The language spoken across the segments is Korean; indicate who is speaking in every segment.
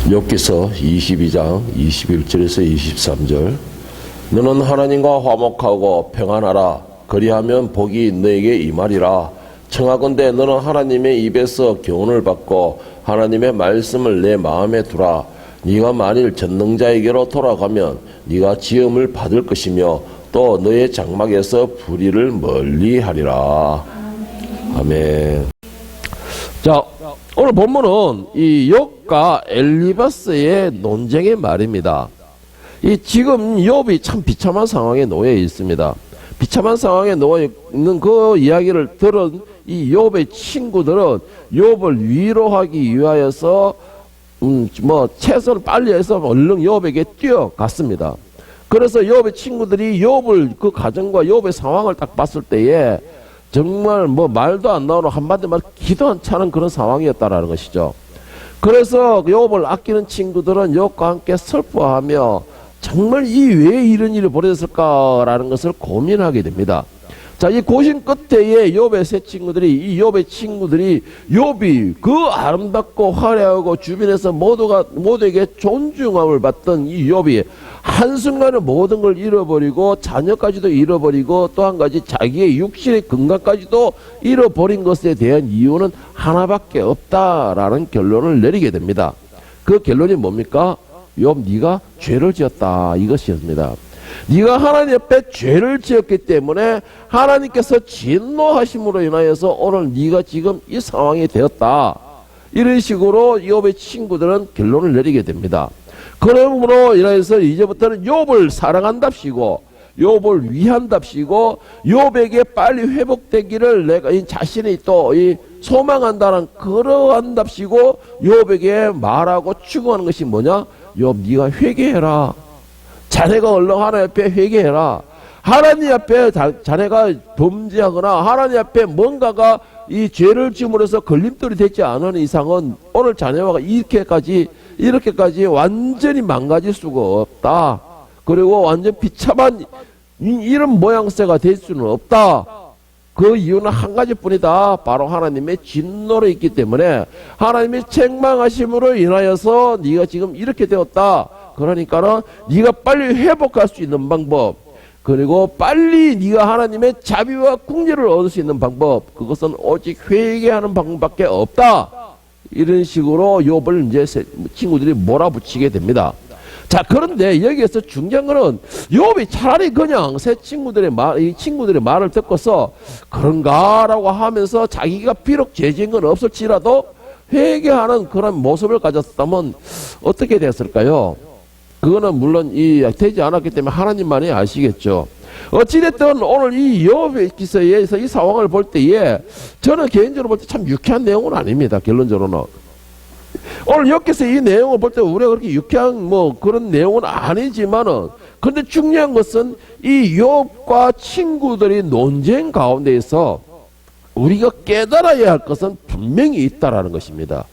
Speaker 1: 욥기서 22장 21절에서 23절. 너는 하나님과 화목하고 평안하라. 그리하면 복이 너에게 임하리라. 청하건대 너는 하나님의 입에서 교훈을 받고 하나님의 말씀을 내 마음에 두라. 네가 만일 전능자에게로 돌아가면 네가 지음을 받을 것이며 또 너의 장막에서 불의를 멀리하리라. 아멘. 자, 오늘 본문은 이 욥과 엘리바스의 논쟁의 말입니다. 이 지금 욥이 참 비참한 상황에 놓여 있습니다. 비참한 상황에 놓여 있는 그 이야기를 들은 이 욥의 친구들은 욥을 위로하기 위하여서 최선을 빨리 해서 얼른 욥에게 뛰어갔습니다. 그래서 욥의 친구들이 욥을 그 가정과 욥의 상황을 딱 봤을 때에 정말 말도 안 나오는 한마디 말 기도 안 차는 그런 상황이었다라는 것이죠. 그래서 욥을 아끼는 친구들은 욥과 함께 슬퍼하며 정말 왜 이런 일이 벌어졌을까라는 것을 고민하게 됩니다. 자, 이 고심 끝에 욥의 세 친구들이, 이 욥의 친구들이 욥이 그 아름답고 화려하고 주변에서 모두에게 존중함을 받던 이 욥이 한순간에 모든 걸 잃어버리고 자녀까지도 잃어버리고 또 한 가지 자기의 육신의 건강까지도 잃어버린 것에 대한 이유는 하나밖에 없다라는 결론을 내리게 됩니다. 그 결론이 뭡니까? 욥, 네가 죄를 지었다, 이것이었습니다. 네가 하나님 앞에 죄를 지었기 때문에 하나님께서 진노하심으로 인하여서 오늘 네가 지금 이 상황이 되었다. 이런 식으로 욥의 친구들은 결론을 내리게 됩니다. 그러므로 인하여서 이제부터는 욥을 사랑한답시고 욥을 위한답시고 욥에게 빨리 회복되기를 내가 자신이 또 소망한다는 그러한답시고 욥에게 말하고 추구하는 것이 뭐냐? 욥, 네가 회개해라. 자네가 얼른 하나님 앞에 회개해라. 하나님 앞에 자네가 범죄하거나 하나님 앞에 뭔가가 이 죄를 지음으로써 걸림돌이 되지 않은 이상은 오늘 자네와 이렇게까지 완전히 망가질 수가 없다. 그리고 완전 비참한 이런 모양새가 될 수는 없다. 그 이유는 한 가지뿐이다. 바로 하나님의 진노로 있기 때문에 하나님의 책망하심으로 인하여서 네가 지금 이렇게 되었다. 그러니까는 네가 빨리 회복할 수 있는 방법, 그리고 빨리 네가 하나님의 자비와 긍휼을 얻을 수 있는 방법, 그것은 오직 회개하는 방법밖에 없다. 이런 식으로 욥을 이제 친구들이 몰아붙이게 됩니다. 자, 그런데 여기에서 중요한 거는 욥이 차라리 그냥 이 친구들의 말을 듣고서 그런가라고 하면서 자기가 비록 죄 지은 건 없을지라도 회개하는 그런 모습을 가졌다면 어떻게 됐을까요? 그거는 물론 되지 않았기 때문에 하나님만이 아시겠죠. 어찌됐든 오늘 이 욥의 기서에서 이 상황을 볼 때에 저는 개인적으로 볼 때 참 유쾌한 내용은 아닙니다. 결론적으로는. 오늘 욥기서 이 내용을 볼 때 우리가 그렇게 유쾌한 그런 내용은 아니지만은, 근데 중요한 것은 이 욥과 친구들이 논쟁 가운데에서 우리가 깨달아야 할 것은 분명히 있다라는 것입니다.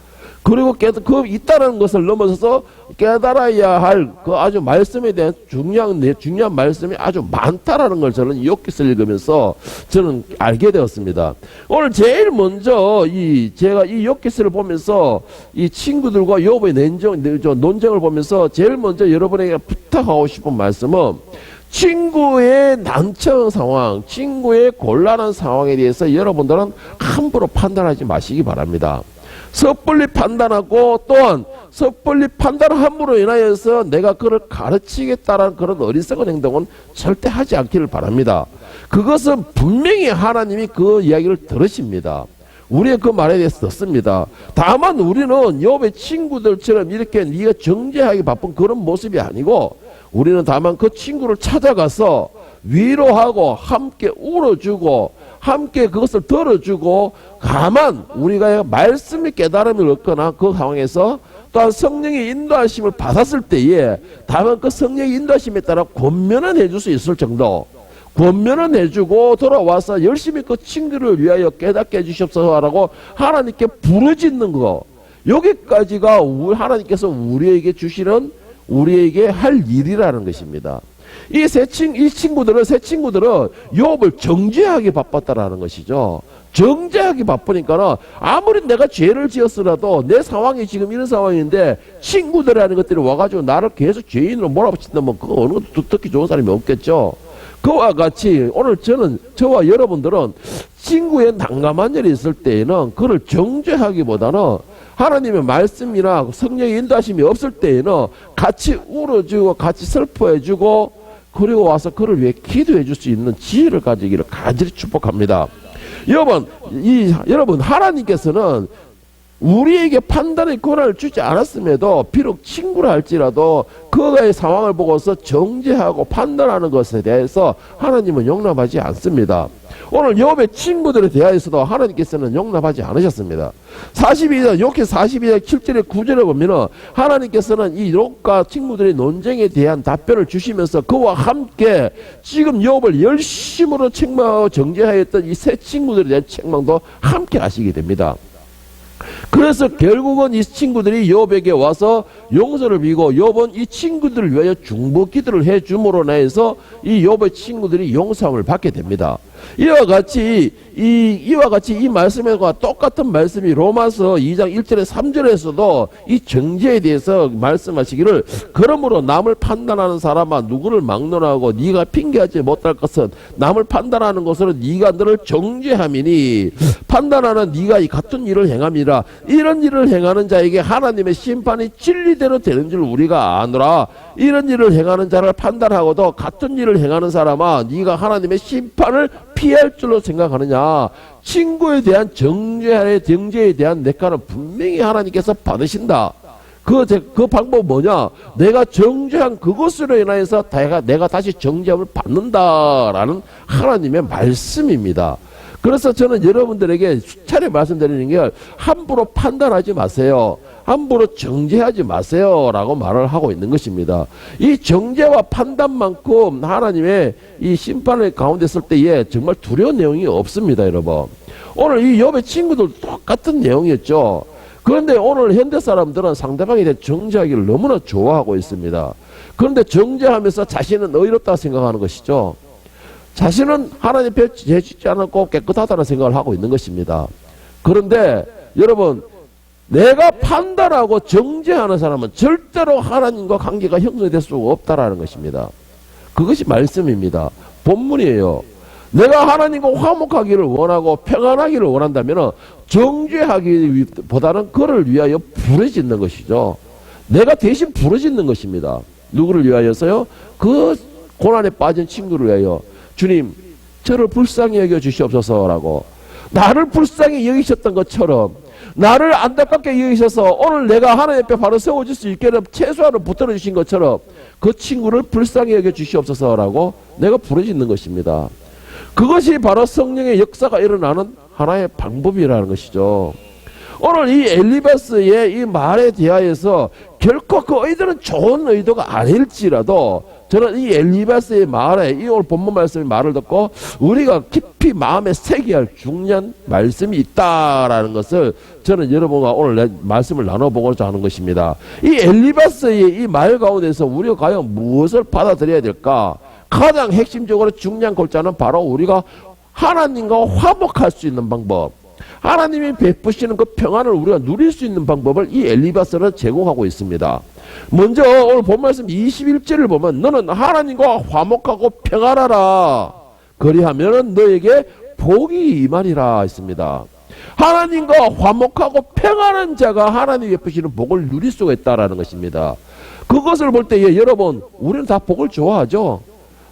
Speaker 1: 그리고 그 있다는 것을 넘어서서 깨달아야 할 그 아주 말씀에 대한 중요한 말씀이 아주 많다라는 걸 저는 욥기서를 읽으면서 저는 알게 되었습니다. 오늘 제일 먼저 제가 이 욥기서를 보면서 이 친구들과 욥의 논쟁을 보면서 제일 먼저 여러분에게 부탁하고 싶은 말씀은 친구의 난처한 상황, 친구의 곤란한 상황에 대해서 여러분들은 함부로 판단하지 마시기 바랍니다. 섣불리 판단하고 또한 섣불리 판단함으로 인하여서 내가 그를 가르치겠다라는 그런 어리석은 행동은 절대 하지 않기를 바랍니다. 그것은 분명히 하나님이 그 이야기를 들으십니다. 우리의 그 말에 대해서 듣습니다. 다만 우리는 욥의 친구들처럼 이렇게 네가 정죄하기 바쁜 그런 모습이 아니고, 우리는 다만 그 친구를 찾아가서 위로하고 함께 울어주고 함께 그것을 들어주고, 다만 우리가 말씀의 깨달음을 얻거나 그 상황에서 또한 성령의 인도하심을 받았을 때에 다만 그 성령의 인도하심에 따라 권면은 해줄 수 있을 정도, 권면은 해주고 돌아와서 열심히 그 친구를 위하여 깨닫게 해주시옵소서라고 하나님께 부르짖는 거, 여기까지가 하나님께서 우리에게 주시는, 우리에게 할 일이라는 것입니다. 새 친구들은 욥을 정죄하기 바빴다라는 것이죠. 정죄하기 바쁘니까는 아무리 내가 죄를 지었으라도 내 상황이 지금 이런 상황인데 친구들이라는 것들이 와가지고 나를 계속 죄인으로 몰아붙인다면 그거 어느 것도 듣기 좋은 사람이 없겠죠. 그와 같이 오늘 저와 여러분들은 친구의 난감한 일이 있을 때에는 그를 정죄하기보다는 하나님의 말씀이나 성령의 인도하심이 없을 때에는 같이 울어주고 같이 슬퍼해주고 그리고 와서 그를 위해 기도해 줄 수 있는 지혜를 가지기를 간절히 축복합니다. 여러분 하나님께서는 우리에게 판단의 권한을 주지 않았음에도 비록 친구라 할지라도 그의 상황을 보고서 정죄하고 판단하는 것에 대해서 하나님은 용납하지 않습니다. 오늘 욥의 친구들에 대하여서도 하나님께서는 용납하지 않으셨습니다. 42장 7절에 9절에 보면은 하나님께서는 이 욥과 친구들의 논쟁에 대한 답변을 주시면서 그와 함께 지금 욥을 열심으로 책망하고 정죄하였던 이 세 친구들에 대한 책망도 함께 하시게 됩니다. 그래서 결국은 이 친구들이 욥에게 와서 용서를 비고 욥은 이 친구들을 위하여 중보 기도를 해줌으로 인해서 이 욥의 친구들이 용서함을 받게 됩니다. 이와 같이 이 말씀과 똑같은 말씀이 로마서 2장 1절에 3절에서도 이 정죄에 대해서 말씀하시기를 그러므로 남을 판단하는 사람아 누구를 막론하고 네가 핑계하지 못할 것은 남을 판단하는 것으로 네가 너를 정죄함이니 판단하는 네가 이 같은 일을 행함이라 이런 일을 행하는 자에게 하나님의 심판이 진리대로 되는 줄 우리가 아노라. 이런 일을 행하는 자를 판단하고도 같은 일을 행하는 사람아 네가 하나님의 심판을 피할 줄로 생각하느냐. 친구에 대한 정죄에 대한 대가는 분명히 하나님께서 받으신다. 그 방법은 뭐냐? 내가 정죄한 그것으로 인하여서 내가 다시 정죄함을 받는다라는 하나님의 말씀입니다. 그래서 저는 여러분들에게 수차례 말씀드리는 게 함부로 판단하지 마세요. 함부로 정죄하지 마세요 라고 말을 하고 있는 것입니다. 이 정죄와 판단만큼 하나님의 이 심판을 가운데 있을 때에 정말 두려운 내용이 없습니다. 여러분 오늘 이 욥의 친구들 똑같은 내용이었죠. 그런데 오늘 현대 사람들은 상대방에 대해 정죄하기를 너무나 좋아하고 있습니다. 그런데 정죄하면서 자신은 의롭다 생각하는 것이죠. 자신은 하나님 앞에 죄 짓지 않았고 깨끗하다는 생각을 하고 있는 것입니다. 그런데 여러분 내가 판단하고 정죄하는 사람은 절대로 하나님과 관계가 형성될 수가 없다라는 것입니다. 그것이 말씀입니다. 본문이에요. 내가 하나님과 화목하기를 원하고 평안하기를 원한다면 정죄하기보다는 그를 위하여 부르짖는 것이죠. 내가 대신 부르짖는 것입니다. 누구를 위하여서요? 그 고난에 빠진 친구를 위하여 주님 저를 불쌍히 여겨 주시옵소서라고 나를 불쌍히 여기셨던 것처럼 나를 안타깝게 여기셔서 오늘 내가 하나님 앞에 바로 세워질 수 있게 최소한을 붙들어 주신 것처럼 그 친구를 불쌍히 여겨 주시옵소서라고 내가 부르짖는 것입니다. 그것이 바로 성령의 역사가 일어나는 하나의 방법이라는 것이죠. 오늘 이 엘리바스의 이 말에 대하여서 결코 그 의도는 좋은 의도가 아닐지라도 저는 이 엘리바스의 말에 이 오늘 본문 말씀의 말을 듣고 우리가 깊이 마음에 새겨야 할 중요한 말씀이 있다라는 것을 저는 여러분과 오늘 말씀을 나눠보고자 하는 것입니다. 이 엘리바스의 이 말 가운데서 우리가 과연 무엇을 받아들여야 될까? 가장 핵심적으로 중요한 골자는 바로 우리가 하나님과 화목할 수 있는 방법, 하나님이 베푸시는 그 평안을 우리가 누릴 수 있는 방법을 이 엘리바스는 제공하고 있습니다. 먼저 오늘 본 말씀 21절을 보면 너는 하나님과 화목하고 평안하라 그리하면은 너에게 복이 임하리라 했습니다. 하나님과 화목하고 평안한 자가 하나님이 베푸시는 복을 누릴 수가 있다라는 것입니다. 그것을 볼 때 여러분 우리는 다 복을 좋아하죠.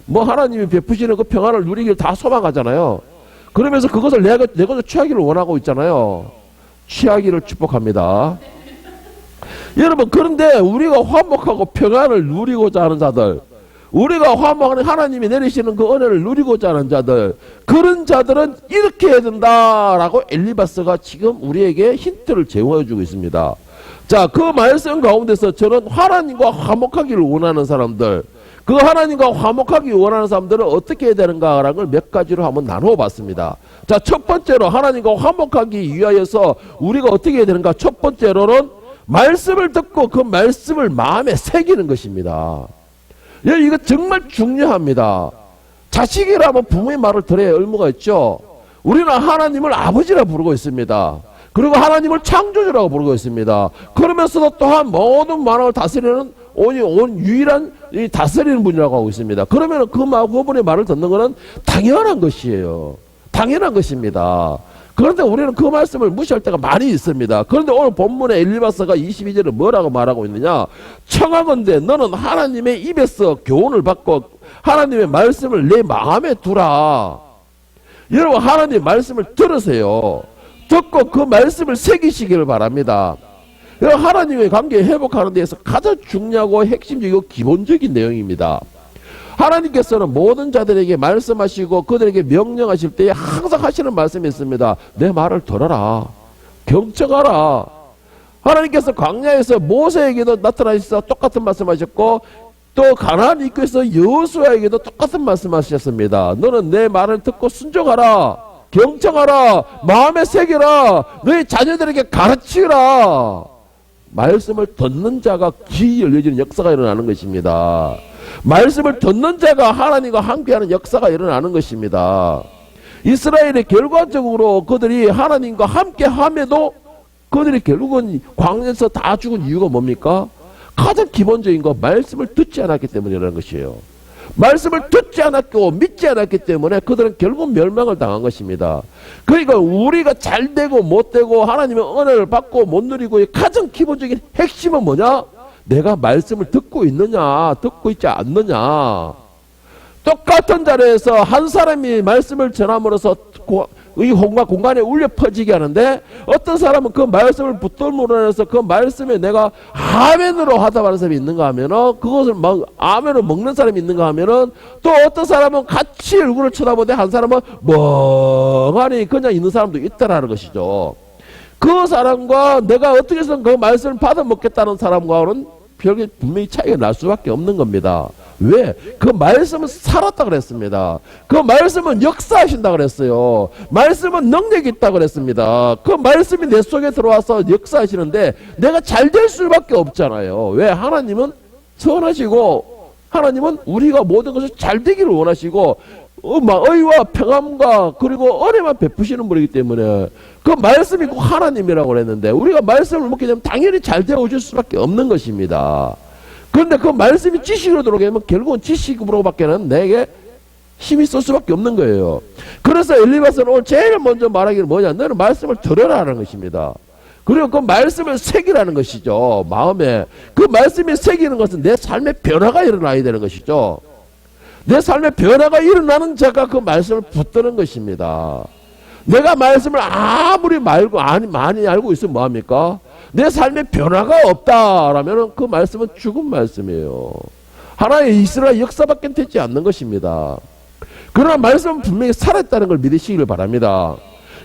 Speaker 1: 뭐 하나님이 베푸시는 그 평안을 누리기를 다 소망하잖아요. 그러면서 그것을 내가 취하기를 원하고 있잖아요. 취하기를 축복합니다. 여러분 그런데 우리가 화목하고 평안을 누리고자 하는 자들, 우리가 화목하는 하나님이 내리시는 그 은혜를 누리고자 하는 자들, 그런 자들은 이렇게 해야 된다라고 엘리바스가 지금 우리에게 힌트를 제공해 주고 있습니다. 자, 그 말씀 가운데서 저는 하나님과 화목하기를 원하는 사람들, 그 하나님과 화목하기 원하는 사람들은 어떻게 해야 되는가라는 걸 몇 가지로 한번 나누어 봤습니다. 자, 첫 번째로 하나님과 화목하기 위하여서 우리가 어떻게 해야 되는가? 첫 번째로는 말씀을 듣고 그 말씀을 마음에 새기는 것입니다. 이거 정말 중요합니다. 자식이라면 부모의 말을 들어야 의무가 있죠. 우리는 하나님을 아버지라 부르고 있습니다. 그리고 하나님을 창조주라고 부르고 있습니다. 그러면서도 또한 모든 만왕을 다스리는 온 유일한 이 다스리는 분이라고 하고 있습니다. 그러면 그분의 말을 듣는 것은 당연한 것이에요. 당연한 것입니다. 그런데 우리는 그 말씀을 무시할 때가 많이 있습니다. 그런데 오늘 본문의 엘리바스가 22절에 뭐라고 말하고 있느냐? 청하건대 너는 하나님의 입에서 교훈을 받고 하나님의 말씀을 내 마음에 두라. 여러분, 하나님의 말씀을 들으세요. 듣고 그 말씀을 새기시기를 바랍니다. 하나님의 관계 회복하는 데에서 가장 중요하고 핵심적이고 기본적인 내용입니다. 하나님께서는 모든 자들에게 말씀하시고 그들에게 명령하실 때에 항상 하시는 말씀이 있습니다. 내 말을 들어라. 경청하라. 하나님께서 광야에서 모세에게도 나타나셔서 똑같은 말씀하셨고 또 가나안 입구에서 여호수아에게도 똑같은 말씀하셨습니다. 너는 내 말을 듣고 순종하라. 경청하라. 마음에 새겨라. 너희 자녀들에게 가르치라. 말씀을 듣는 자가 귀 열려지는 역사가 일어나는 것입니다. 말씀을 듣는 자가 하나님과 함께하는 역사가 일어나는 것입니다. 이스라엘이 결과적으로 그들이 하나님과 함께함에도 그들이 결국은 광야에서 다 죽은 이유가 뭡니까? 가장 기본적인 거 말씀을 듣지 않았기 때문이라는 것이에요. 말씀을 듣지 않았고 믿지 않았기 때문에 그들은 결국 멸망을 당한 것입니다. 그러니까 우리가 잘 되고 못 되고 하나님의 은혜를 받고 못 누리고 가장 기본적인 핵심은 뭐냐? 내가 말씀을 듣고 있느냐 듣고 있지 않느냐. 똑같은 자리에서 한 사람이 말씀을 전함으로써 이 공간에 울려 퍼지게 하는데 어떤 사람은 그 말씀을 붙들므로 해서 그 말씀에 내가 아멘으로 하다하는 사람이 있는가 하면은 그것을 아멘으로 먹는 사람이 있는가 하면은 또 어떤 사람은 같이 얼굴을 쳐다보되 한 사람은 멍하니 그냥 있는 사람도 있다라는 것이죠. 그 사람과 내가 어떻게 해서든 그 말씀을 받아 먹겠다는 사람과는 별개 분명히 차이가 날 수밖에 없는 겁니다. 왜? 그 말씀은 살았다 그랬습니다. 그 말씀은 역사하신다 그랬어요. 말씀은 능력이 있다 그랬습니다. 그 말씀이 내 속에 들어와서 역사하시는데 내가 잘 될 수밖에 없잖아요. 왜? 하나님은 선하시고 하나님은 우리가 모든 것을 잘 되기를 원하시고 의와 평안과 그리고 은혜만 베푸시는 분이기 때문에 그 말씀이 꼭 하나님이라고 그랬는데 우리가 말씀을 먹게 되면 당연히 잘 되어질 수밖에 없는 것입니다. 그런데 그 말씀이 지식으로 들어오게 되면 결국은 지식으로밖에는 내게 힘이 쏠 수밖에 없는 거예요. 그래서 엘리바스는 오늘 제일 먼저 말하기를 뭐냐? 너는 말씀을 들으라는 것입니다. 그리고 그 말씀을 새기라는 것이죠. 마음에. 그 말씀이 새기는 것은 내 삶의 변화가 일어나야 되는 것이죠. 내 삶의 변화가 일어나는 자가 그 말씀을 붙드는 것입니다. 내가 말씀을 아무리 많이 알고 있으면 뭐합니까? 내 삶의 변화가 없다라면 그 말씀은 죽은 말씀이에요. 하나의 이스라엘 역사밖에 되지 않는 것입니다. 그러나 말씀은 분명히 살았다는 걸 믿으시기를 바랍니다.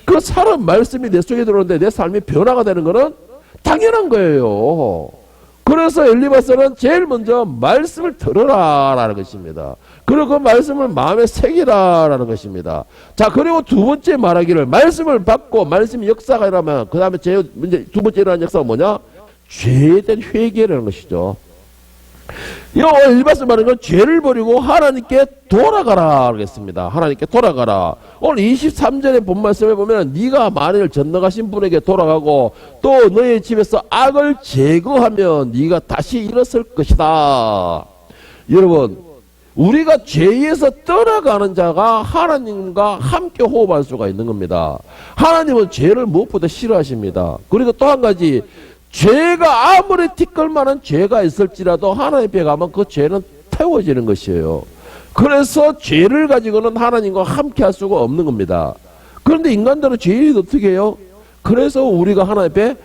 Speaker 1: 그 살은 말씀이 내 속에 들어오는데 내 삶이 변화가 되는 것은 당연한 거예요. 그래서 엘리바스는 제일 먼저 말씀을 들으라라는 것입니다. 그리고 그 말씀을 마음에 새기라라는 것입니다. 자, 그리고 두 번째 말하기를 말씀을 받고 말씀이 역사가 일어나면 그 다음에 두 번째 일어나는 역사가 뭐냐? 죄에 대한 회개라는 것이죠. 이 엘리바스 말하는 건 죄를 버리고 하나님께 돌아가라 하겠습니다. 하나님께 돌아가라. 오늘 23절의 본 말씀에 보면 네가 만일 전능하신 분에게 돌아가고 또 너의 집에서 악을 제거하면 네가 다시 일어설 것이다. 여러분, 우리가 죄에서 떠나가는 자가 하나님과 함께 호흡할 수가 있는 겁니다. 하나님은 죄를 무엇보다 싫어하십니다. 그리고 또 한 가지, 죄가 아무리 티끌만한 죄가 있을지라도 하나님 앞에 가면 그 죄는 태워지는 것이에요. 그래서 죄를 가지고는 하나님과 함께 할 수가 없는 겁니다. 그런데 인간들은 죄인이 어떻게 해요? 그래서 우리가 하나님 앞에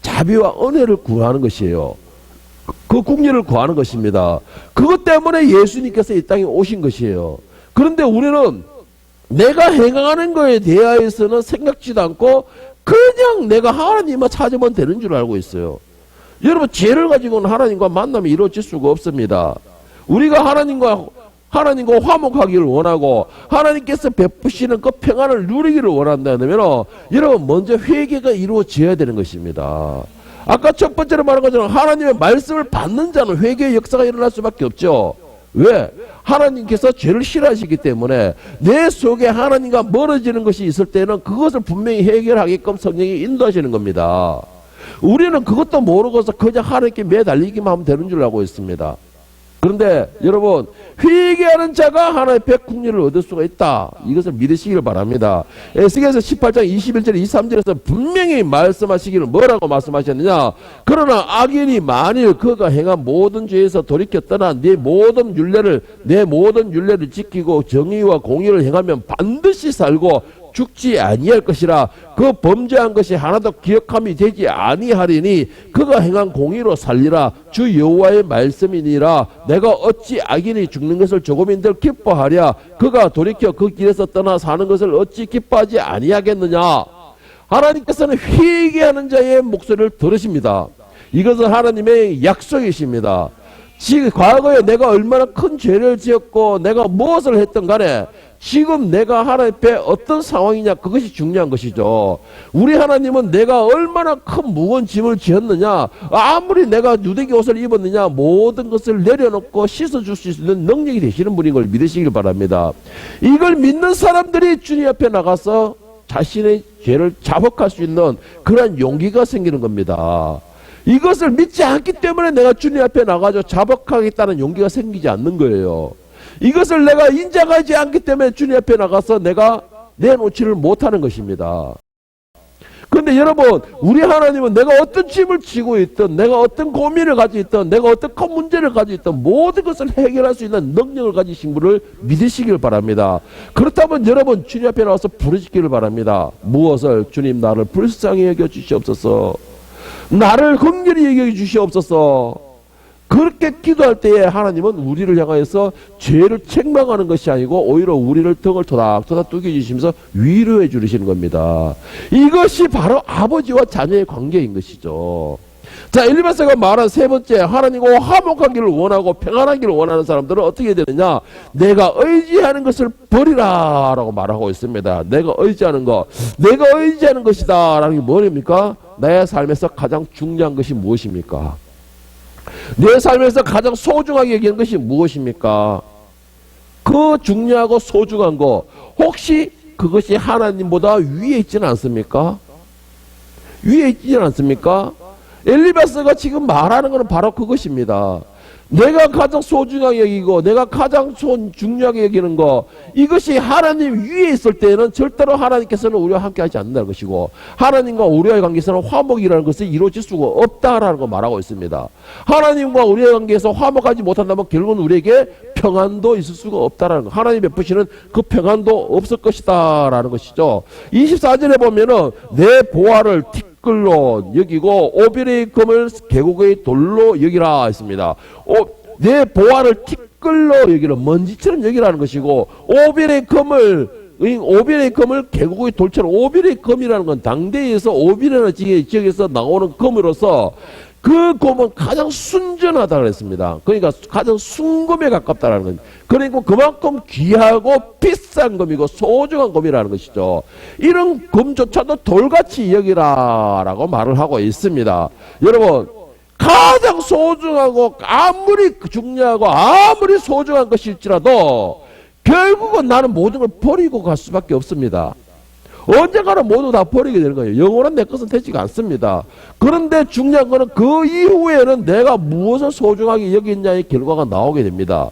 Speaker 1: 자비와 은혜를 구하는 것이에요. 그 국리를 구하는 것입니다. 그것 때문에 예수님께서 이 땅에 오신 것이에요. 그런데 우리는 내가 행하는 거에 대하여서는 생각지도 않고 그냥 내가 하나님만 찾으면 되는 줄 알고 있어요. 여러분, 죄를 가지고는 하나님과 만남이 이루어질 수가 없습니다. 우리가 하나님과 화목하기를 원하고 하나님께서 베푸시는 그 평안을 누리기를 원한다면 여러분, 먼저 회개가 이루어져야 되는 것입니다. 아까 첫 번째로 말한 것처럼 하나님의 말씀을 받는 자는 회개의 역사가 일어날 수밖에 없죠. 왜? 하나님께서 죄를 싫어하시기 때문에 내 속에 하나님과 멀어지는 것이 있을 때는 그것을 분명히 해결하게끔 성령이 인도하시는 겁니다. 우리는 그것도 모르고서 그냥 하나님께 매달리기만 하면 되는 줄 알고 있습니다. 그런데 여러분, 회개하는 자가 하나님의 국리를 얻을 수가 있다. 이것을 믿으시기를 바랍니다. 에스겔서 18장 21절 23절에서 분명히 말씀하시기를 뭐라고 말씀하셨느냐? 그러나 악인이 만일 그가 행한 모든 죄에서 돌이켜 떠나 내 모든 윤례를 지키고 정의와 공의를 행하면 반드시 살고 죽지 아니할 것이라. 그 범죄한 것이 하나도 기억함이 되지 아니하리니 그가 행한 공의로 살리라. 주 여호와의 말씀이니라. 내가 어찌 악인이 죽는 것을 조금인들 기뻐하랴. 그가 돌이켜 그 길에서 떠나 사는 것을 어찌 기뻐하지 아니하겠느냐. 하나님께서는 회개하는 자의 목소리를 들으십니다. 이것은 하나님의 약속이십니다. 지금 과거에 내가 얼마나 큰 죄를 지었고 내가 무엇을 했든 간에 지금 내가 하나님 앞에 어떤 상황이냐, 그것이 중요한 것이죠. 우리 하나님은 내가 얼마나 큰 무거운 짐을 지었느냐, 아무리 내가 누더기 옷을 입었느냐, 모든 것을 내려놓고 씻어줄 수 있는 능력이 되시는 분인 걸 믿으시길 바랍니다. 이걸 믿는 사람들이 주님 앞에 나가서 자신의 죄를 자복할 수 있는 그러한 용기가 생기는 겁니다. 이것을 믿지 않기 때문에 내가 주님 앞에 나가서 자복하겠다는 용기가 생기지 않는 거예요. 이것을 내가 인정하지 않기 때문에 주님 앞에 나가서 내가 내놓지를 못하는 것입니다. 그런데 여러분, 우리 하나님은 내가 어떤 짐을 지고 있든, 내가 어떤 고민을 가지고 있든, 내가 어떤 큰 문제를 가지고 있든 모든 것을 해결할 수 있는 능력을 가지신 분을 믿으시길 바랍니다. 그렇다면 여러분, 주님 앞에 나와서 부르시기를 바랍니다. 무엇을? 주님, 나를 불쌍히 여겨 주시옵소서. 나를 긍휼히 여겨 주시옵소서. 그렇게 기도할 때에 하나님은 우리를 향하여서 죄를 책망하는 것이 아니고 오히려 우리를 등을 토닥토닥 두겨주시면서 위로해 주시는 겁니다. 이것이 바로 아버지와 자녀의 관계인 것이죠. 자, 엘리바스가 말한 세 번째, 하나님과 화목하기를 원하고 평안하기를 원하는 사람들은 어떻게 되느냐? 내가 의지하는 것을 버리라 라고 말하고 있습니다. 내가 의지하는 것이다 라는 게 뭐입니까? 내 삶에서 가장 중요한 것이 무엇입니까? 내 삶에서 가장 소중하게 여기는 것이 무엇입니까? 그 중요하고 소중한 거, 혹시 그것이 하나님보다 위에 있지는 않습니까? 위에 있지는 않습니까? 엘리바스가 지금 말하는 것은 바로 그것입니다. 내가 가장 소중하게 여기고 내가 가장 중요하게 여기는 거, 이것이 하나님 위에 있을 때는 절대로 하나님께서는 우리와 함께 하지 않는다는 것이고, 하나님과 우리와의 관계에서는 화목이라는 것이 이루어질 수가 없다라는 거 말하고 있습니다. 하나님과 우리의 관계에서 화목하지 못한다면 결국은 우리에게 평안도 있을 수가 없다라는 거, 하나님 베푸시는 그 평안도 없을 것이다 라는 것이죠. 24절에 보면은 내 보화를 티끌로 여기고 오빌의 금을 계곡의 돌로 여기라 했습니다. 내 보화를 티끌로 여기라, 먼지처럼 여기라는 것이고, 오빌의 금을 계곡의 돌처럼, 오빌의 금이라는 건 당대에서 오빌이라는 지역에서 나오는 금으로서 그 금은 가장 순전하다고 했습니다. 그러니까 가장 순금에 가깝다는 건, 그러니까 그만큼 귀하고 비싼 금이고 소중한 금이라는 것이죠. 이런 금조차도 돌같이 여기라라고 말을 하고 있습니다. 여러분, 가장 소중하고 아무리 중요하고 아무리 소중한 것일지라도 결국은 나는 모든 걸 버리고 갈 수밖에 없습니다. 언젠가는 모두 다 버리게 되는 거예요. 영원한 내 것은 되지가 않습니다. 그런데 중요한 것은 그 이후에는 내가 무엇을 소중하게 여겼냐의 결과가 나오게 됩니다.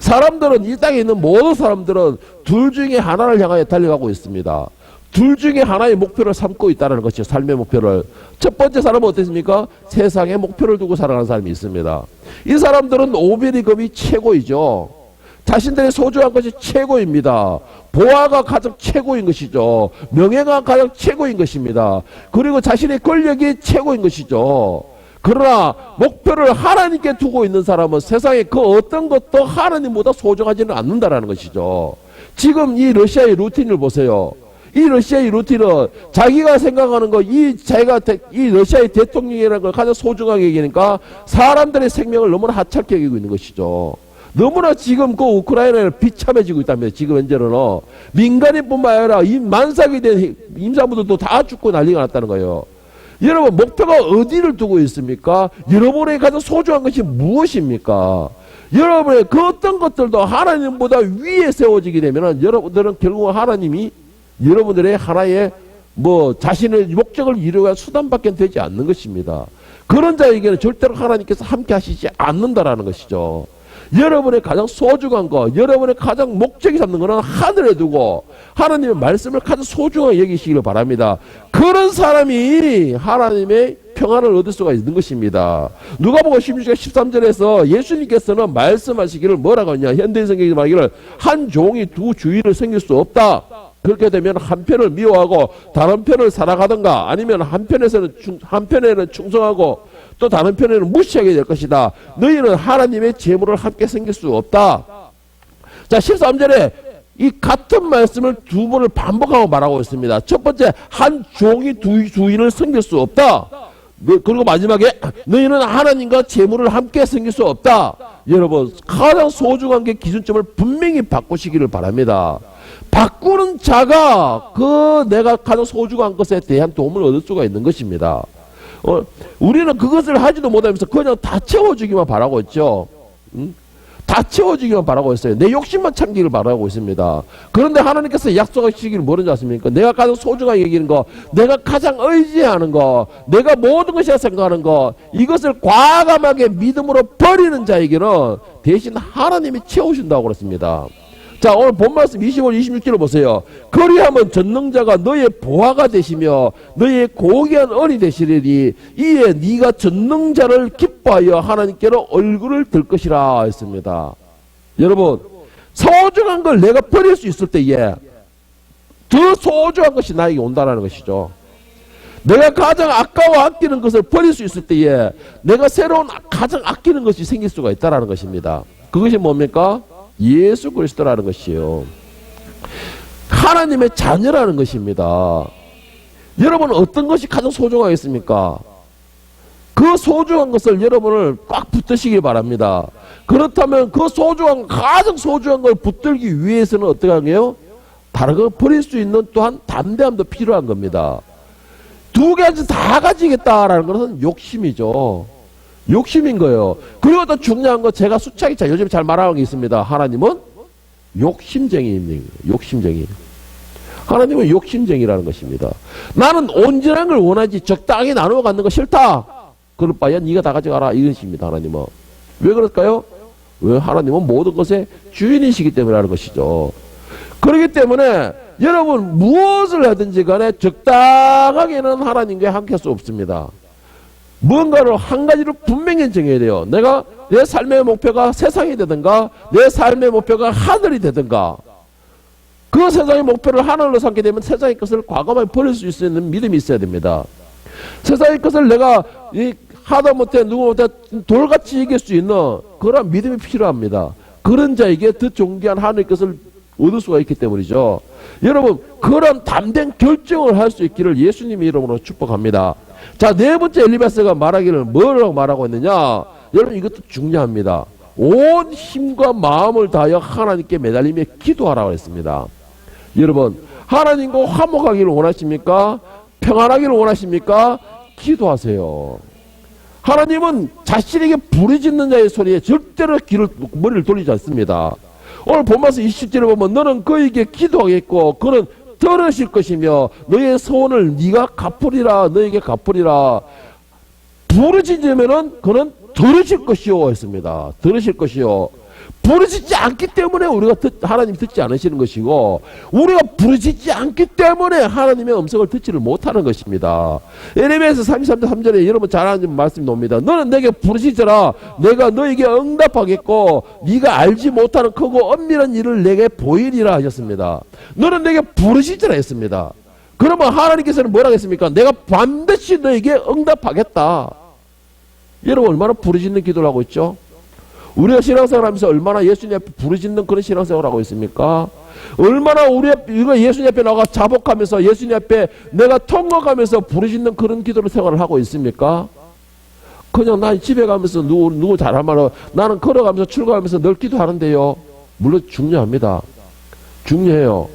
Speaker 1: 사람들은, 이 땅에 있는 모든 사람들은 둘 중에 하나를 향하여 달려가고 있습니다. 둘 중에 하나의 목표를 삼고 있다는 것이죠. 삶의 목표를. 첫 번째 사람은 어떻습니까? 세상의 목표를 두고 살아가는 사람이 있습니다. 이 사람들은 오빌의 금이 최고이죠. 자신들의 소중한 것이 최고입니다. 보화가 가장 최고인 것이죠. 명예가 가장 최고인 것입니다. 그리고 자신의 권력이 최고인 것이죠. 그러나 목표를 하나님께 두고 있는 사람은 세상에 그 어떤 것도 하나님보다 소중하지는 않는다라는 것이죠. 지금 이 러시아의 루틴을 보세요. 이 러시아의 루틴은 자기가 생각하는 거, 이 러시아의 대통령이라는 걸 가장 소중하게 여기니까 사람들의 생명을 너무나 하찮게 여기고 있는 것이죠. 너무나 지금 그 우크라이나를 비참해지고 있다며. 지금 현재는 민간인뿐만 아니라 이 만삭이 된 임산부들도 다 죽고 난리가 났다는 거예요. 여러분, 목표가 어디를 두고 있습니까? 여러분에게 가장 소중한 것이 무엇입니까? 여러분의 그 어떤 것들도 하나님보다 위에 세워지게 되면은 여러분들은 결국 하나님이 여러분들의 하나의 자신의 목적을 이루기 위한 수단밖에 되지 않는 것입니다. 그런 자에게는 절대로 하나님께서 함께 하시지 않는다라는 것이죠. 여러분의 가장 소중한 거, 여러분의 가장 목적이 삼는 것은 하늘에 두고 하나님의 말씀을 가장 소중하게 여기시기를 바랍니다. 그런 사람이 하나님의 평안을 얻을 수가 있는 것입니다. 누가복음 16장 13절에서 예수님께서는 말씀하시기를 뭐라고 하냐, 현대인 성경이 말하기를 한 종이 두 주인을 섬길 수 없다. 그렇게 되면 한 편을 미워하고 다른 편을 사랑하든가, 아니면 한편에는 충성하고 또 다른 편에는 무시하게 될 것이다. 너희는 하나님의 재물을 함께 섬길 수 없다. 자, 13절에 이 같은 말씀을 두 번을 반복하고 말하고 있습니다. 첫 번째, 한 종이 두 주인을 섬길 수 없다. 그리고 마지막에 너희는 하나님과 재물을 함께 섬길 수 없다. 여러분, 가장 소중한 게 기준점을 분명히 바꾸시기를 바랍니다. 바꾸는 자가 내가 가장 소중한 것에 대한 도움을 얻을 수가 있는 것입니다. 우리는 그것을 하지도 못하면서 그냥 다 채워주기만 바라고 있죠. 다 채워주기만 바라고 있어요. 내 욕심만 참기를 바라고 있습니다. 그런데 하나님께서 약속하시기를 뭐라지 않습니까? 내가 가장 소중하게 여기는 거, 내가 가장 의지하는 거, 내가 모든 것이라 생각하는 거, 이것을 과감하게 믿음으로 버리는 자에게는 대신 하나님이 채우신다고 그랬습니다. 자, 오늘 본 말씀 25, 26절을 보세요. 그리하면 전능자가 너의 보화가 되시며 너의 고귀한 언이 되시리니 이에 네가 전능자를 기뻐하여 하나님께로 얼굴을 들 것이라 했습니다. 여러분, 소중한 걸 내가 버릴 수 있을 때에 더 소중한 것이 나에게 온다는 것이죠. 내가 가장 아까워 아끼는 것을 버릴 수 있을 때에 내가 새로운 가장 아끼는 것이 생길 수가 있다는 것입니다. 그것이 뭡니까? 예수 그리스도라는 것이요. 하나님의 자녀라는 것입니다. 여러분은 어떤 것이 가장 소중하겠습니까? 그 소중한 것을 여러분을 꽉 붙드시기 바랍니다. 그렇다면 그 가장 소중한 걸 붙들기 위해서는 어떻게 하게요? 다른 걸 버릴 수 있는 또한 담대함도 필요한 겁니다. 두 가지 다 가지겠다라는 것은 욕심이죠. 욕심인 거예요. 그리고 또 중요한 거, 제가 수차게 요즘 잘 말하는 게 있습니다. 하나님은 욕심쟁이입니다. 욕심쟁이. 하나님은 욕심쟁이라는 것입니다. 나는 온전한 걸 원하지 적당히 나누어 갖는 거 싫다. 그럴 바에 네가 다 가져가라. 이런 식입니다. 하나님은. 왜 그럴까요? 왜? 하나님은 모든 것의 주인이시기 때문에 하는 것이죠. 그렇기 때문에 여러분 무엇을 하든지 간에 적당하게는 하나님과 함께 할 수 없습니다. 뭔가를 한 가지를 분명히 정해야 돼요. 내 삶의 목표가 세상이 되든가 내 삶의 목표가 하늘이 되든가, 그 세상의 목표를 하늘로 삼게 되면 세상의 것을 과감하게 버릴 수 있는 믿음이 있어야 됩니다. 세상의 것을 내가 하다못해 누구못해 돌같이 이길 수 있는 그런 믿음이 필요합니다. 그런 자에게 더 존귀한 하늘의 것을 얻을 수가 있기 때문이죠. 여러분, 그런 담대한 결정을 할 수 있기를 예수님의 이름으로 축복합니다. 자, 네 번째 엘리바스가 말하기를 뭐라고 말하고 있느냐? 여러분, 이것도 중요합니다. 온 힘과 마음을 다하여 하나님께 매달리며 기도하라고 했습니다. 여러분, 하나님과 화목하기를 원하십니까? 평안하기를 원하십니까? 기도하세요. 하나님은 자신에게 부르짖는 자의 소리에 절대로 머리를 돌리지 않습니다. 오늘 본문에서 20절에 보면 너는 그에게 기도하겠고 그는 들으실 것이며 너의 소원을 네가 갚으리라. 너에게 갚으리라. 부르짖으면은 그는 들으실 것이요 했습니다. 들으실 것이요. 부르짖지 않기 때문에 하나님 듣지 않으시는 것이고, 우리가 부르짖지 않기 때문에 하나님의 음성을 듣지를 못하는 것입니다. 예레미야서 33절에 여러분 잘 아는 말씀이 나옵니다. 너는 내게 부르짖어라. 내가 너에게 응답하겠고 네가 알지 못하는 크고 엄밀한 일을 내게 보이리라 하셨습니다. 너는 내게 부르짖으라 했습니다. 그러면 하나님께서는 뭐라 했습니까? 내가 반드시 너에게 응답하겠다. 여러분 얼마나 부르짖는 기도를 하고 있죠? 우리가 신앙생활 하면서 얼마나 예수님 앞에 부르짖는 그런 신앙생활을 하고 있습니까? 얼마나 우리가 예수님 앞에 나가 자복하면서 예수님 앞에 내가 통곡하면서 부르짖는 그런 기도를 생활을 하고 있습니까? 그냥 난 집에 가면서 누구 잘할 말로 나는 걸어가면서 출근하면서 늘 기도하는데요. 물론 중요합니다. 중요해요.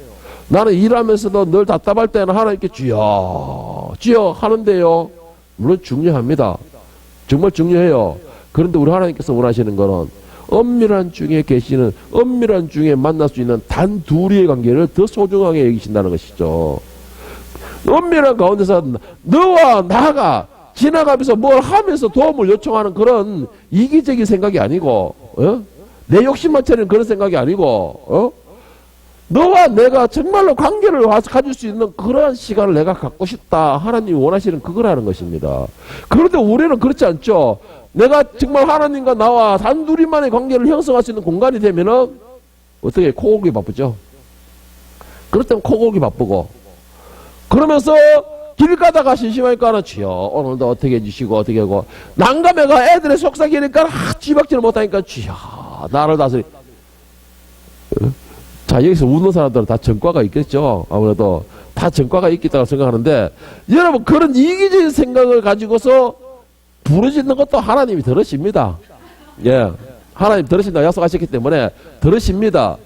Speaker 1: 나는 일하면서도 늘 답답할 때는 하나님께 주여 하는데요. 물론 중요합니다. 정말 중요해요. 그런데 우리 하나님께서 원하시는 거는
Speaker 2: 엄밀한 중에 계시는, 엄밀한 중에 만날 수 있는 단 둘의 관계를 더 소중하게 여기신다는 것이죠. 엄밀한 가운데서 너와 나가 지나가면서 뭘 하면서 도움을 요청하는 그런 이기적인 생각이 아니고, 내 욕심만 차리는 그런 생각이 아니고, 너와 내가 정말로 관계를 가질 수 있는 그러한 시간을 내가 갖고 싶다. 하나님이 원하시는 그거라는 것입니다. 그런데 우리는 그렇지 않죠. 내가 정말 하나님과 나와 단둘이만의 관계를 형성할 수 있는 공간이 되면은 어떻게 코골기 바쁘죠. 그럴 때는 코골기 바쁘고, 그러면서 길 가다가 심심하니까 주여 오늘도 어떻게 해주시고 어떻게 하고, 난감해가 애들의 속삭이니까 쥐박지를 못하니까 주여 나를 다스리. 자, 여기서 웃는 사람들은 다 전과가 있겠죠. 아무래도 다 전과가 있겠다고 생각하는데, 여러분 그런 이기적인 생각을 가지고서 부르짖는 것도 하나님이 들으십니다. 예, 하나님 들으신다고 약속하셨기 때문에 들으십니다.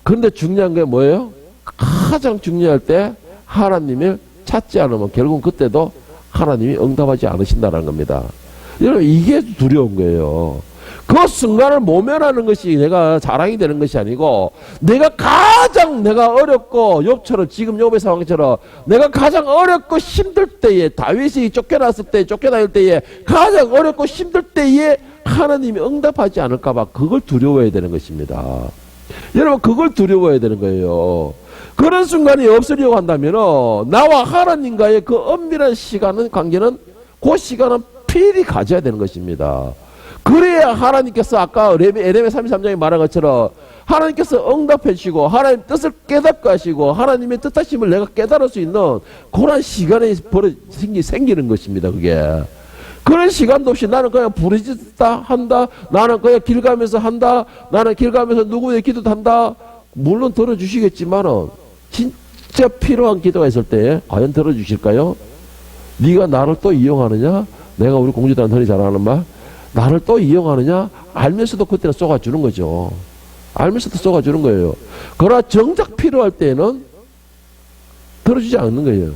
Speaker 2: 그런데 중요한 게 뭐예요? 가장 중요할 때 하나님을 찾지 않으면 결국 그때도 하나님이 응답하지 않으신다는 겁니다. 여러분 이게 두려운 거예요. 그 순간을 모면하는 것이 내가 자랑이 되는 것이 아니고, 내가 가장 내가 어렵고, 욥처럼 지금 욥의 상황처럼 내가 가장 어렵고 힘들 때에, 다윗이 쫓겨났을 때, 쫓겨날 때에 가장 어렵고 힘들 때에 하나님이 응답하지 않을까 봐 그걸 두려워해야 되는 것입니다. 여러분 그걸 두려워해야 되는 거예요. 그런 순간이 없으려고 한다면 나와 하나님과의 그 엄밀한 시간은, 관계는, 그 시간은 필히 가져야 되는 것입니다. 그래야 하나님께서 아까 에레미야 33장에 말한 것처럼 하나님께서 응답해 주시고 하나님 뜻을 깨닫게 하시고 하나님의 뜻하심을 내가 깨달을 수 있는 그런 시간이 생기는 것입니다. 그게 그런 시간도 없이 나는 그냥 부르짖다 한다, 나는 그냥 길 가면서 한다, 나는 길 가면서 누구의 기도도 한다. 물론 들어주시겠지만은 진짜 필요한 기도가 있을 때 과연 들어주실까요? 네가 나를 또 이용하느냐? 내가 우리 공주들한테 흔히 잘하는 말, 나를 또 이용하느냐? 알면서도 그때는 쏘아주는 거죠. 알면서도 쏘아주는 거예요. 그러나 정작 필요할 때는 들어주지 않는 거예요.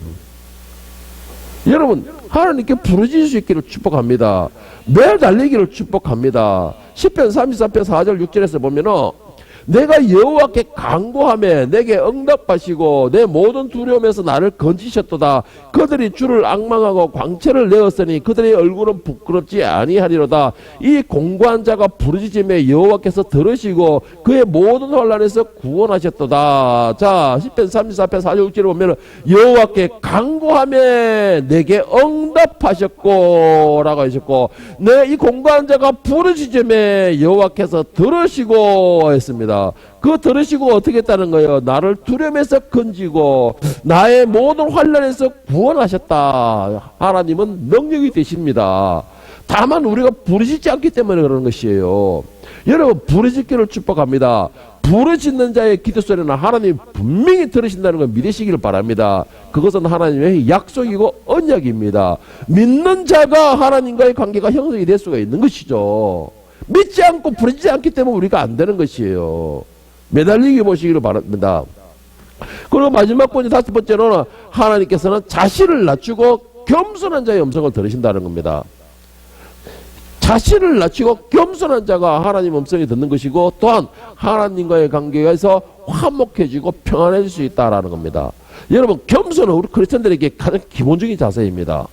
Speaker 2: 여러분 하나님께 부르짖을 수 있기를 축복합니다. 매일 달리기를 축복합니다. 시편 33편 4절 6절에서 보면은 내가 여호와께 간구하며 내게 응답하시고 내 모든 두려움에서 나를 건지셨도다. 그들이 주를 앙망하고 광채를 내었으니 그들의 얼굴은 부끄럽지 아니하리로다. 이 공고한 자가 부르짖음에 여호와께서 들으시고 그의 모든 환난에서 구원하셨도다. 자, 시편 34편 4절 6절에 보면 여호와께 간구하며 내게 응답하셨고 라고 하셨고, 내 이 공고한 자가 부르짖음에 여호와께서 들으시고 했습니다. 그거 들으시고 어떻게 했다는 거예요? 나를 두려움에서 건지고 나의 모든 환난에서 구원하셨다. 하나님은 능력이 되십니다. 다만 우리가 부르짖지 않기 때문에 그러는 것이에요. 여러분 부르짖기를 축복합니다. 부르짖는 자의 기도 소리는 하나님 분명히 들으신다는 걸 믿으시기를 바랍니다. 그것은 하나님의 약속이고 언약입니다. 믿는 자가 하나님과의 관계가 형성이 될 수가 있는 것이죠. 믿지 않고 부르짖지 않기 때문에 우리가 안 되는 것이에요. 매달리기 보시기를 바랍니다. 그리고 마지막 번째, 다섯 번째로는 하나님께서는 자신을 낮추고 겸손한 자의 음성을 들으신다는 겁니다. 자신을 낮추고 겸손한 자가 하나님 음성이 듣는 것이고, 또한 하나님과의 관계에서 화목해지고 평안해질 수 있다는 겁니다. 여러분 겸손은 우리 크리스천들에게 가장 기본적인 자세입니다.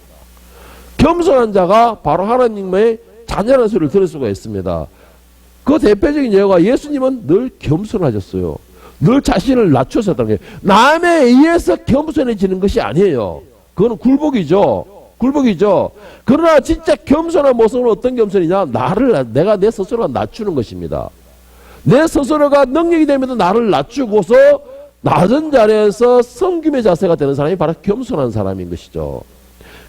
Speaker 2: 겸손한 자가 바로 하나님의 잔잔한 소리를 들을 수가 있습니다. 그 대표적인 예가 예수님은 늘 겸손하셨어요. 늘 자신을 낮추셨다는 거예요. 남에 의해서 겸손해지는 것이 아니에요. 그거는 굴복이죠. 굴복이죠. 그러나 진짜 겸손한 모습은 어떤 겸손이냐? 내가 내 스스로가 낮추는 것입니다. 내 스스로가 능력이 되면 나를 낮추고서 낮은 자리에서 섬김의 자세가 되는 사람이 바로 겸손한 사람인 것이죠.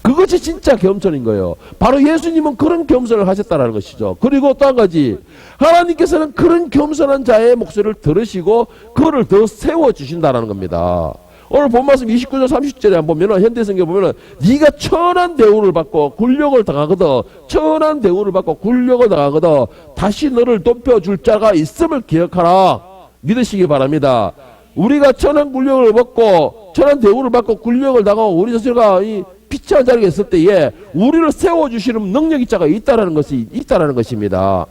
Speaker 2: 그것이 진짜 겸손인 거예요. 바로 예수님은 그런 겸손을 하셨다는 것이죠. 그리고 또 한 가지, 하나님께서는 그런 겸손한 자의 목소리를 들으시고 그거를 더 세워주신다는 겁니다. 오늘 본 말씀 29절 30절에 한번 보면은, 현대성경 보면은 네가 천한 대우를 받고 굴욕을 당하거든, 천한 대우를 받고 굴욕을 당하거든 다시 너를 높여줄 자가 있음을 기억하라. 믿으시기 바랍니다. 우리가 천한 굴욕을 받고 천한 대우를 받고 굴욕을 당하고 우리 스스로가 피치한 자리에 있을 때에 우리를 세워주시는 능력이 자가 있다라는 것입니다.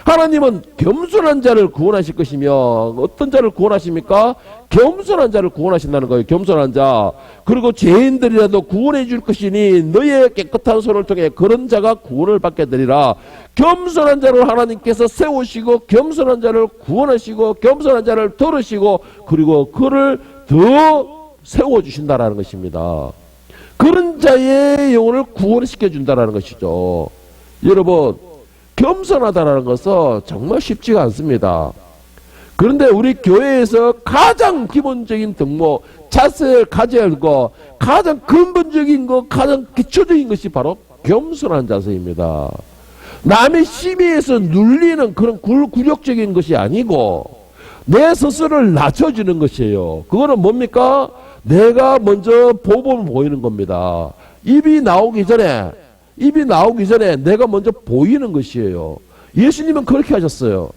Speaker 2: 하나님은 겸손한 자를 구원하실 것이며, 어떤 자를 구원하십니까? 겸손한 자를 구원하신다는 거예요. 겸손한 자. 그리고 죄인들이라도 구원해 줄 것이니 너의 깨끗한 손을 통해 그런 자가 구원을 받게 되리라. 겸손한 자를 하나님께서 세우시고, 겸손한 자를 구원하시고, 겸손한 자를 들으시고, 그리고 그를 더 세워주신다라는 것입니다. 그런 자의 영혼을 구원시켜 준다라는 것이죠. 여러분, 겸손하다라는 것은 정말 쉽지가 않습니다. 그런데 우리 교회에서 가장 기본적인 덕목, 자세를 가져야 하고 가장 근본적인 것, 가장 기초적인 것이 바로 겸손한 자세입니다. 남의 심의에서 눌리는 그런 굴욕적인 것이 아니고 내 스스로를 낮춰주는 것이에요. 그거는 뭡니까? 내가 먼저 보범을 보이는 겁니다. 입이 나오기 전에 내가 먼저 보이는 것이에요. 예수님은 그렇게 하셨어요.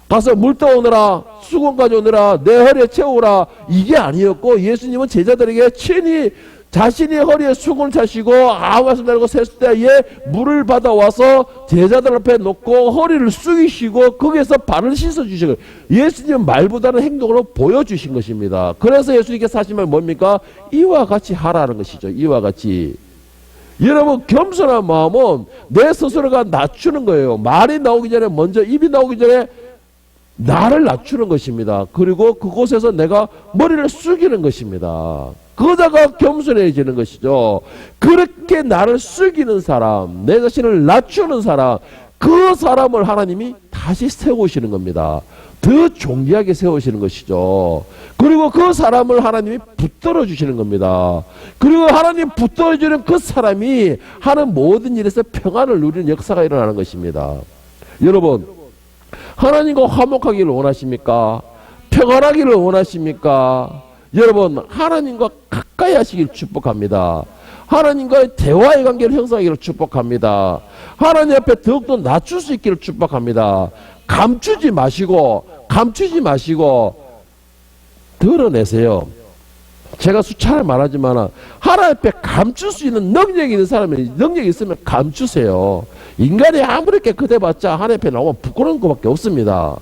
Speaker 2: 가서 물 떠오느라, 수건 가져오느라, 내 허리에 채우라, 이게 아니었고, 예수님은 제자들에게 친히 자신이 허리에 수건을 차시고 아무 말씀 안 하고 샜을 때에 물을 받아와서 제자들 앞에 놓고 허리를 숙이시고 거기에서 발을 씻어주시고, 예수님은 말보다는 행동으로 보여주신 것입니다. 그래서 예수님께서 하신 말 뭡니까? 이와 같이 하라는 것이죠. 이와 같이. 여러분, 겸손한 마음은 내 스스로가 낮추는 거예요. 말이 나오기 전에, 먼저 입이 나오기 전에 나를 낮추는 것입니다. 그리고 그곳에서 내가 머리를 숙이는 것입니다. 그러다가 겸손해지는 것이죠. 그렇게 나를 숙이는 사람, 내 자신을 낮추는 사람, 그 사람을 하나님이 다시 세우시는 겁니다. 더 존귀하게 세우시는 것이죠. 그리고 그 사람을 하나님이 붙들어 주시는 겁니다. 그리고 하나님 붙들어 주는 그 사람이 하는 모든 일에서 평안을 누리는 역사가 일어나는 것입니다. 여러분, 하나님과 화목하기를 원하십니까? 평안하기를 원하십니까? 여러분, 하나님과 가까이 하시기를 축복합니다. 하나님과의 대화의 관계를 형성하기를 축복합니다. 하나님 앞에 더욱더 낮출 수 있기를 축복합니다. 감추지 마시고 드러내세요. 제가 수차례 말하지만 하나님 앞에 감출 수 있는 능력이 있는 사람이, 능력이 있으면 감추세요. 인간이 아무리 깨끗해봤자 하나님 앞에 나오면 부끄러운 것밖에 없습니다.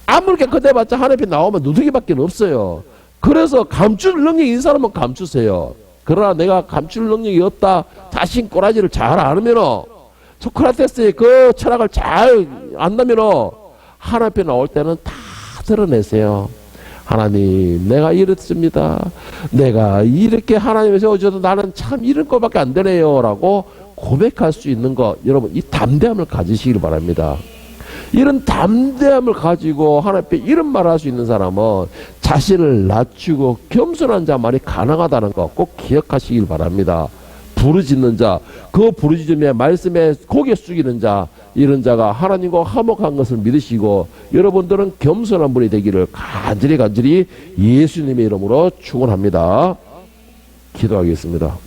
Speaker 2: 아무리 깨끗해봤자 하나님 앞에 나오면 누더기밖에 없어요. 그래서 감출 능력이 있는 사람은 감추세요. 그러나 내가 감출 능력이 없다, 자신 꼬라지를 잘 알으면, 소크라테스의 그 철학을 잘 안다면 하나님 앞에 나올 때는 다 드러내세요. 하나님, 내가 이렇습니다. 내가 이렇게 하나님을 세워줘도 나는 참 이런 것밖에 안 되네요 라고 고백할 수 있는 것, 여러분, 이 담대함을 가지시길 바랍니다. 이런 담대함을 가지고 하나님 앞에 이런 말을 할 수 있는 사람은 자신을 낮추고 겸손한 자만이 가능하다는 거 꼭 기억하시길 바랍니다. 부르짖는 자, 그 부르짖음에 말씀에 고개 숙이는 자, 이런 자가 하나님과 화목한 것을 믿으시고 여러분들은 겸손한 분이 되기를 간절히 예수님의 이름으로 축원합니다. 기도하겠습니다.